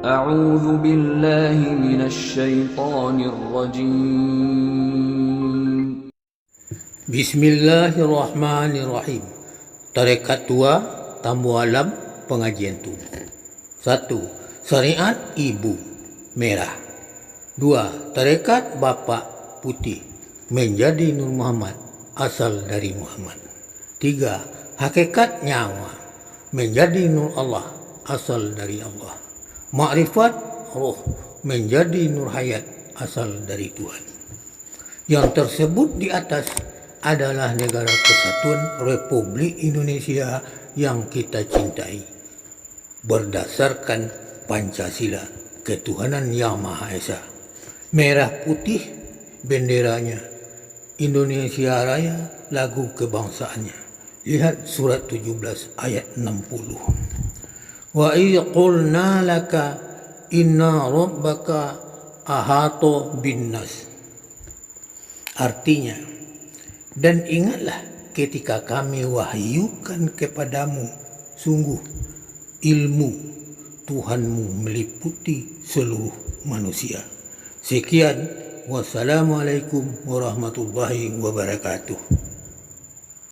أعوذ بالله من الشيطان الرجيم. Bismillahirrahmanirrahim. Tarekat tua tamu alam pengajian tubuh. 1. Syariat ibu merah. 2. Tarekat bapak putih menjadi Nur Muhammad asal dari Muhammad. 3. Hakikat nyawa menjadi Nur Allah asal dari Allah. Ma'rifat roh menjadi Nur Hayat asal dari Tuhan. Yang tersebut di atas adalah Negara Kesatuan Republik Indonesia yang kita cintai berdasarkan Pancasila, ketuhanan Yang Maha Esa. Merah putih benderanya, Indonesia Raya lagu kebangsaannya. Lihat surat 17 ayat 60. Wa idh qulna laka inna rabbaka ahata binnas. Artinya, dan ingatlah ketika kami wahyukan kepadamu, sungguh ilmu Tuhanmu meliputi seluruh manusia. Sekian, wassalamualaikum warahmatullahi wabarakatuh.